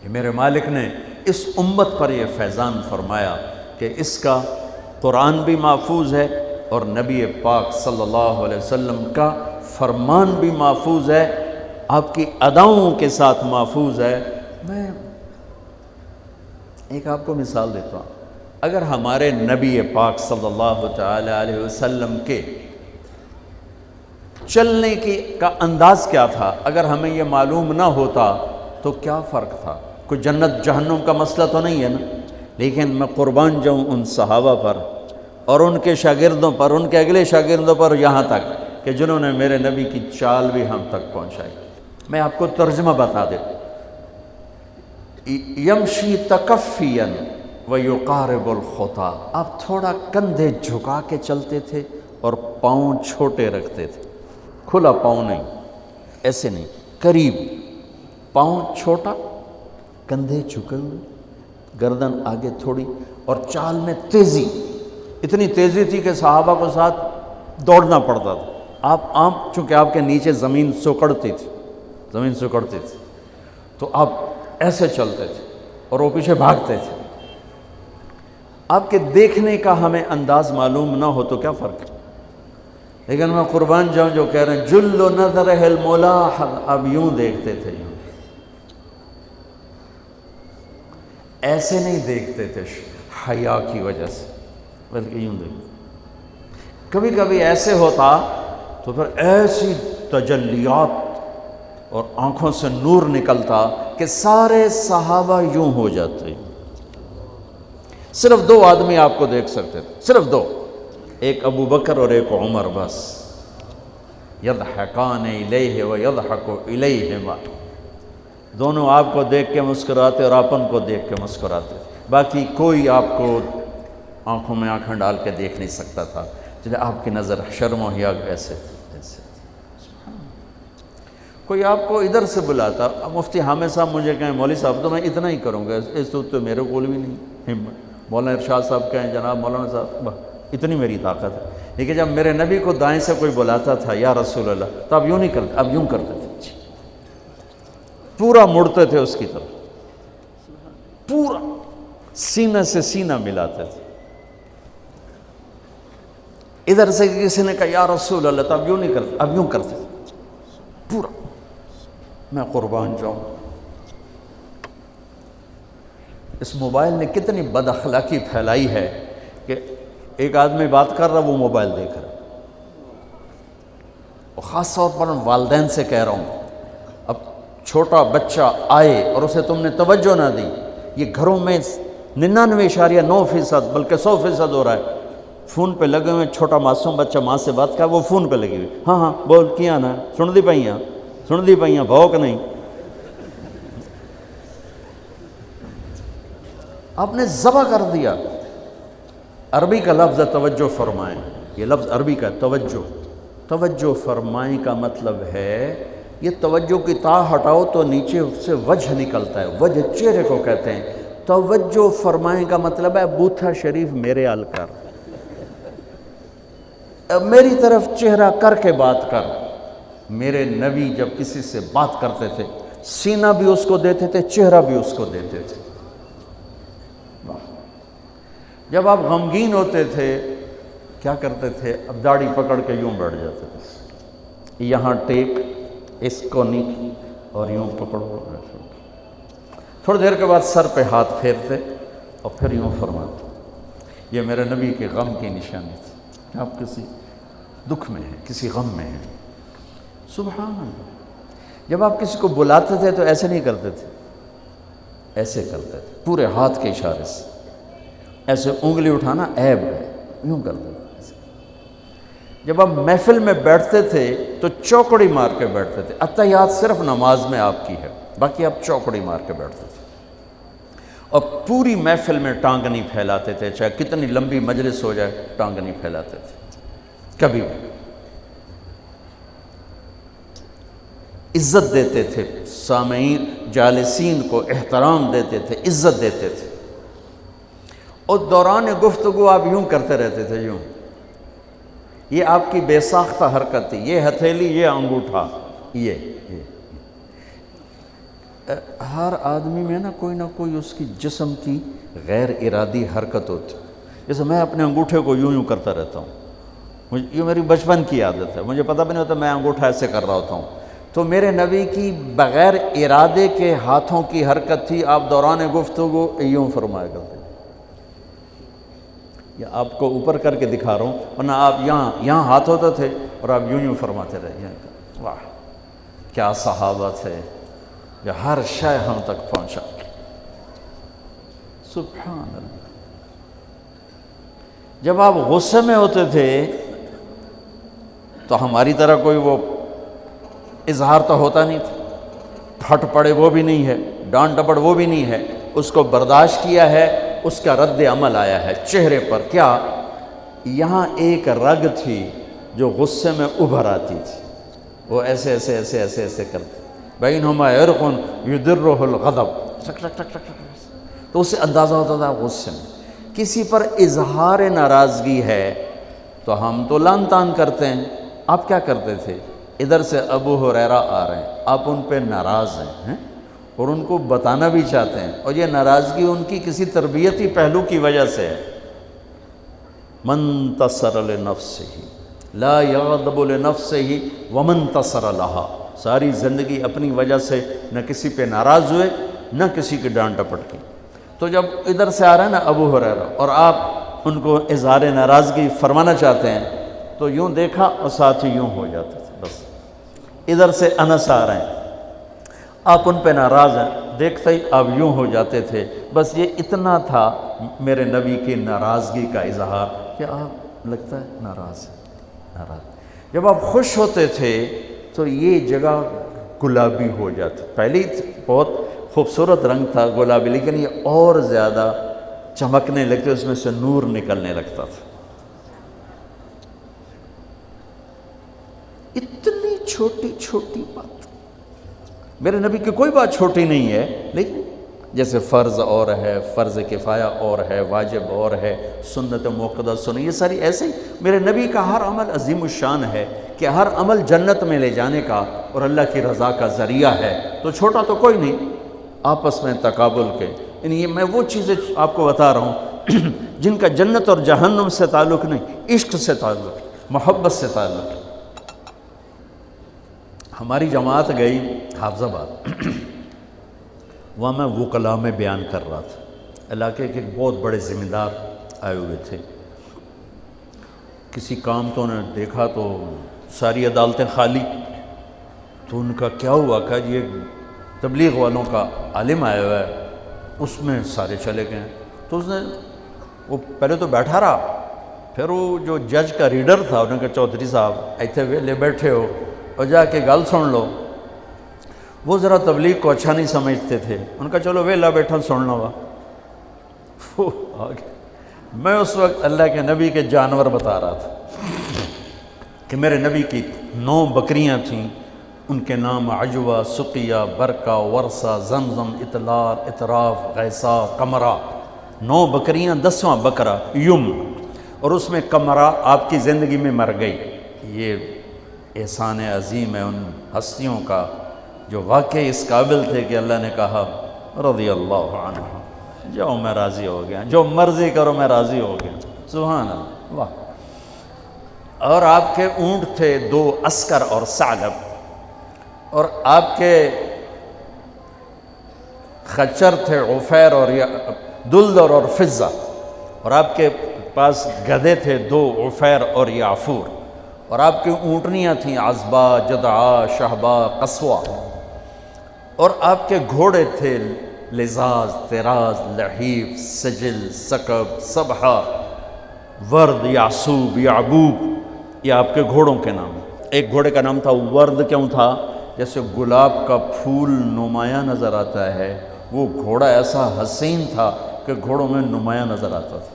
کہ میرے مالک نے اس امت پر یہ فیضان فرمایا کہ اس کا قرآن بھی محفوظ ہے اور نبی پاک صلی اللہ علیہ وسلم کا فرمان بھی محفوظ ہے، آپ کی اداؤں کے ساتھ محفوظ ہے۔ میں ایک آپ کو مثال دیتا ہوں، اگر ہمارے نبی پاک صلی اللہ تعالی علیہ وسلم کے چلنے کا انداز کیا تھا، اگر ہمیں یہ معلوم نہ ہوتا تو کیا فرق تھا؟ کوئی جنت جہنم کا مسئلہ تو نہیں ہے نا، لیکن میں قربان جاؤں ان صحابہ پر اور ان کے شاگردوں پر، ان کے اگلے شاگردوں پر، یہاں تک کہ جنہوں نے میرے نبی کی چال بھی ہم تک پہنچائی۔ میں آپ کو ترجمہ بتا دیں، یمشی تکفیاً ویقارب الخطا، آپ تھوڑا کندھے جھکا کے چلتے تھے اور پاؤں چھوٹے رکھتے تھے، کھلا پاؤں نہیں، ایسے نہیں، قریب، پاؤں چھوٹا، کندھے جھکے ہوئے، گردن آگے تھوڑی، اور چال میں تیزی، اتنی تیزی تھی کہ صحابہ کو ساتھ دوڑنا پڑتا تھا۔ آپ چونکہ آپ کے نیچے زمین سکڑتی تھی تو آپ ایسے چلتے تھے اور وہ پیچھے بھاگتے تھے۔ آپ کے دیکھنے کا ہمیں انداز معلوم نہ ہو تو کیا فرق ہے، لیکن میں قربان جاؤں جو کہہ رہے ہیں جل نظرہ الملاح، اب یوں دیکھتے تھے، یوں ایسے نہیں دیکھتے تھے حیا کی وجہ سے، بلکہ یوں دیکھتے۔ کبھی کبھی ایسے ہوتا تو پھر ایسی تجلیات اور آنکھوں سے نور نکلتا کہ سارے صحابہ یوں ہو جاتے۔ صرف دو آدمی آپ کو دیکھ سکتے تھے، صرف دو، ایک ابو بکر اور ایک عمر، بس۔ یضحکان الیہ ویضحک الیہما، دونوں آپ کو دیکھ کے مسکراتے اور آپ ان کو دیکھ کے مسکراتے، باقی کوئی آپ کو آنکھوں میں آنکھیں ڈال کے دیکھ نہیں سکتا تھا، چلے آپ کی نظر شرم و حیا ایسے تھی۔ کوئی آپ کو ادھر سے بلاتا، مفتی حامد صاحب مجھے کہیں مولوی صاحب تو میں اتنا ہی کروں گا، اس تو میرے کول بھی نہیں ہمت، مولانا ارشاد صاحب کہیں جناب مولانا صاحب، اتنی میری طاقت ہے۔ لیکن جب میرے نبی کو دائیں سے کوئی بلاتا تھا یا رسول اللہ، تو اب یوں نہیں کرتے، اب یوں کرتے تھے، پورا مڑتے تھے اس کی طرف، پورا سینہ سے سینہ ملاتے تھے۔ ادھر سے کسی نے کہا یا رسول اللہ، تو اب یوں نہیں کرتے، اب یوں کرتے تھے پورا۔ میں قربان جاؤں، اس موبائل نے کتنی بد اخلاقی پھیلائی ہے کہ ایک آدمی بات کر رہا، وہ موبائل دیکھ رہا، اور خاص طور پر والدین سے کہہ رہا ہوں، اب چھوٹا بچہ آئے اور اسے تم نے توجہ نہ دی، یہ گھروں میں 99.9% بلکہ 100% ہو رہا ہے، فون پہ لگے ہوئے، چھوٹا معصوم بچہ ماں سے بات کر، وہ فون پہ لگی ہوئی، ہاں ہاں بول کیا نا، سن دی پئیاں بھوک نہیں۔ آپ نے ذبح کر دیا۔ عربی کا لفظ ہے توجہ فرمائیں، یہ لفظ عربی کا توجہ فرمائیں کا مطلب ہے، یہ توجہ کی تا ہٹاؤ تو نیچے سے وجہ نکلتا ہے، وجہ چہرے کو کہتے ہیں۔ توجہ فرمائیں کا مطلب ہے بوتھا شریف میرے آل کر، میری طرف چہرہ کر کے بات کر۔ میرے نبی جب کسی سے بات کرتے تھے، سینہ بھی اس کو دیتے تھے، چہرہ بھی اس کو دیتے تھے۔ جب آپ غمگین ہوتے تھے کیا کرتے تھے؟ اب داڑھی پکڑ کے یوں بیٹھ جاتے تھے، یہاں ٹیک، اس کو نیچے اور یوں پکڑو، تھوڑی دیر کے بعد سر پہ ہاتھ پھیرتے اور پھر یوں فرماتے۔ یہ میرے نبی کے غم کی نشانی تھی کہ آپ کسی دکھ میں ہیں، کسی غم میں ہیں۔ سبحان اللہ۔ جب آپ کسی کو بلاتے تھے تو ایسے نہیں کرتے تھے، ایسے کرتے تھے، پورے ہاتھ کے اشارے سے، ایسے انگلی اٹھانا عیب ہے، یوں کرتے تھے ایسے۔ جب آپ محفل میں بیٹھتے تھے تو چوکڑی مار کے بیٹھتے تھے، اتحیات صرف نماز میں آپ کی ہے، باقی آپ چوکڑی مار کے بیٹھتے تھے، اور پوری محفل میں ٹانگ نہیں پھیلاتے تھے، چاہے کتنی لمبی مجلس ہو جائے ٹانگ نہیں پھیلاتے تھے کبھی بھی۔ عزت دیتے تھے، سامعین جالسین کو احترام دیتے تھے، عزت دیتے تھے، اور دوران گفتگو آپ یوں کرتے رہتے تھے، یوں۔ یہ آپ کی بے ساختہ حرکت تھی، یہ ہتھیلی، یہ انگوٹھا، یہ ہر آدمی میں نا کوئی اس کی جسم کی غیر ارادی حرکت ہوتی. جیسے میں اپنے انگوٹھے کو یوں کرتا رہتا ہوں، یہ میری بچپن کی عادت ہے، مجھے پتہ بھی نہیں ہوتا میں انگوٹھا ایسے کر رہا ہوتا ہوں. تو میرے نبی کی بغیر ارادے کے ہاتھوں کی حرکت تھی. آپ دوران گفتگو یوں فرمایا کرتے. یا آپ کو اوپر کر کے دکھا رہا ہوں، ورنہ آپ یہاں ہاتھ ہوتے تھے اور آپ یوں فرماتے رہے. واہ کیا صحابہ تھے جو ہر شے ہم تک پہنچا. سبحان اللہ. جب آپ غصے میں ہوتے تھے تو ہماری طرح کوئی وہ اظہار تو ہوتا نہیں تھا. پھٹ پڑے وہ بھی نہیں ہے، ڈانٹ ڈپٹ وہ بھی نہیں ہے. اس کو برداشت کیا ہے، اس کا رد عمل آیا ہے چہرے پر. کیا یہاں ایک رگ تھی جو غصے میں ابھر آتی تھی، وہ ایسے ایسے ایسے ایسے ایسے کرتے. بینہما عرق یدرہ الغضب، تو اس سے اندازہ ہوتا تھا غصے میں. کسی پر اظہار ناراضگی ہے تو ہم تو لان تان کرتے ہیں. آپ کیا کرتے تھے؟ ادھر سے ابو ہریرہ آ رہے ہیں، آپ ان پہ ناراض ہیں اور ان کو بتانا بھی چاہتے ہیں، اور یہ ناراضگی ان کی کسی تربیتی پہلو کی وجہ سے ہے. من تصر لنفسہ لا یغضب لنفسہ ومن تصر لہا. ساری زندگی اپنی وجہ سے نہ کسی پہ ناراض ہوئے نہ کسی کی ڈانٹ ڈپٹ کی. تو جب ادھر سے آ رہا ہے نا ابو ہریرہ اور آپ ان کو اظہار ناراضگی فرمانا چاہتے ہیں تو یوں دیکھا اور ساتھ ہی یوں ہو جاتے تھے. بس ادھر سے انس آ رہے ہیں، آپ ان پہ ناراض ہیں، دیکھتے ہی آپ یوں ہو جاتے تھے. بس یہ اتنا تھا میرے نبی کی ناراضگی کا اظہار کہ آپ لگتا ہے ناراض ہیں. ناراض. جب آپ خوش ہوتے تھے تو یہ جگہ گلابی ہو جاتی. پہلے بہت خوبصورت رنگ تھا گلابی، لیکن یہ اور زیادہ چمکنے لگتے، اس میں سے نور نکلنے لگتا تھا. اتنی چھوٹی چھوٹی بات. میرے نبی کی کوئی بات چھوٹی نہیں ہے، لیکن جیسے فرض اور ہے، فرض کفایہ اور ہے، واجب اور ہے، سنت موقدہ سنت، یہ ساری ایسے ہی. میرے نبی کا ہر عمل عظیم الشان ہے کہ ہر عمل جنت میں لے جانے کا اور اللہ کی رضا کا ذریعہ ہے. تو چھوٹا تو کوئی نہیں. آپس میں تقابل کے یعنی یہ میں وہ چیزیں آپ کو بتا رہا ہوں جن کا جنت اور جہنم سے تعلق نہیں، عشق سے تعلق، محبت سے تعلق. ہماری جماعت گئی حافظ آباد، وہاں میں وکلاء میں بیان کر رہا تھا. علاقے کے ایک بہت بڑے ذمہ دار آئے ہوئے تھے. کسی کام تو انہیں دیکھا تو ساری عدالتیں خالی. تو ان کا کیا ہوا کہ یہ تبلیغ والوں کا عالم آیا ہوا ہے، اس میں سارے چلے گئے. تو اس نے وہ پہلے تو بیٹھا رہا، پھر وہ جو جج کا ریڈر تھا انہوں نے کہا چودھری صاحب ایتھے ویلے بیٹھے ہو اور جا کے گل سن لو. وہ ذرا تبلیغ کو اچھا نہیں سمجھتے تھے. ان کا چلو ویلا بیٹھا سن لو. وہ آگے میں اس وقت اللہ کے نبی کے جانور بتا رہا تھا کہ میرے نبی کی 9 بکریاں تھیں، ان کے نام عجوہ، سقیہ، برکہ، ورثہ، زمزم، اطلال، اطراف، غیثہ، قمرہ. 9 بکریاں، 10واں بکرا یم، اور اس میں قمرہ آپ کی زندگی میں مر گئی. یہ احسان عظیم ہے ان ہستیوں کا جو واقعی اس قابل تھے کہ اللہ نے کہا رضی اللہ عنہ، جاؤ میں راضی ہو گیا، جو مرضی کرو میں راضی ہو گیا. سبحان اللہ. واہ. اور آپ کے اونٹ تھے 2 عسکر اور ثعلب، اور آپ کے خچر تھے عفیر اور دلدر اور فضہ، اور آپ کے پاس گدھے تھے 2 عفیر اور یعفور، اور آپ کی اونٹنیاں تھیں عذبہ، جدعا، شہبہ، قصوہ، اور آپ کے گھوڑے تھے لزاز، طراز، لحیف، سجل، سکب، سبحہ، ورد، یعصوب، یعبوب. یہ آپ کے گھوڑوں کے نام. ایک گھوڑے کا نام تھا ورد. کیوں تھا؟ جیسے گلاب کا پھول نمایاں نظر آتا ہے، وہ گھوڑا ایسا حسین تھا کہ گھوڑوں میں نمایاں نظر آتا تھا.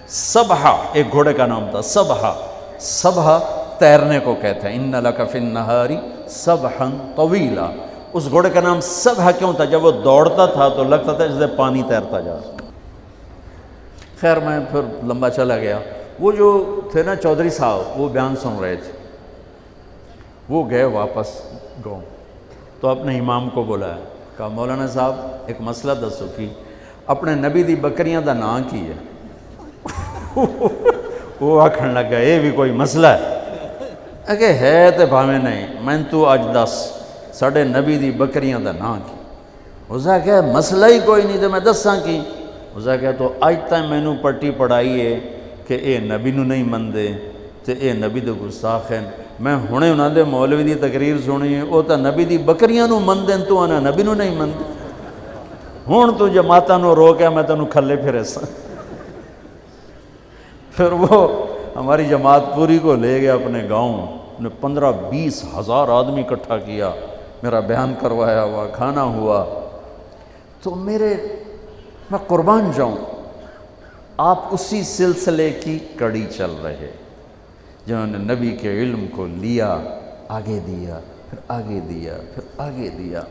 سبحہ ایک گھوڑے کا نام تھا. سبحہ، سبحہ تیرنے کو کہتے ہیں. ان لک فی النہار سبحا طویلا. اس گھوڑے کا نام سبحہ کیوں تھا؟ جب وہ دوڑتا تھا تو لگتا تھا جیسے پانی تیرتا جا رہا. خیر میں پھر لمبا چلا گیا. وہ جو تھے نا چودھری صاحب، وہ بیان سن رہے تھے. وہ گئے واپس گاؤں. تو اپنے امام کو بلایا، کہا مولانا صاحب ایک مسئلہ دسو کی اپنے نبی دی بکریاں دا نام کی ہے؟ وہ آکھن لگا یہ بھی کوئی مسئلہ ہے کہ ہے تے بھاویں نہیں، میں تو اج دس ساڑھے نبی دی بکریاں دا نام کی؟ اسے کہا مسئلہ ہی کوئی نہیں تے میں دساں کی؟ اسے کہا تو اج تک میں نو پٹی پڑھائی ہے کہ اے نبی نو نہیں مندے تے اے نبی دے گستاخ ہیں، میں ہونے انہاں دے مولوی دی تقریر سنی ہے وہ تا نبی دی بکریاں نو مندیں تو انہاں نبی نو نہیں مندے، ہون تو جماعتاں نو روکیا میں تنو کھلے پھرے سا۔ پھر وہ ہماری جماعت پوری کو لے گیا اپنے گاؤں، نے 15-20 ہزار آدمی اکٹھا کیا، میرا بیان کروایا ہوا، کھانا ہوا۔ تو میں قربان جاؤں، آپ اسی سلسلے کی کڑی چل رہے جنہوں نے نبی کے علم کو لیا، آگے دیا، پھر آگے دیا، پھر آگے دیا۔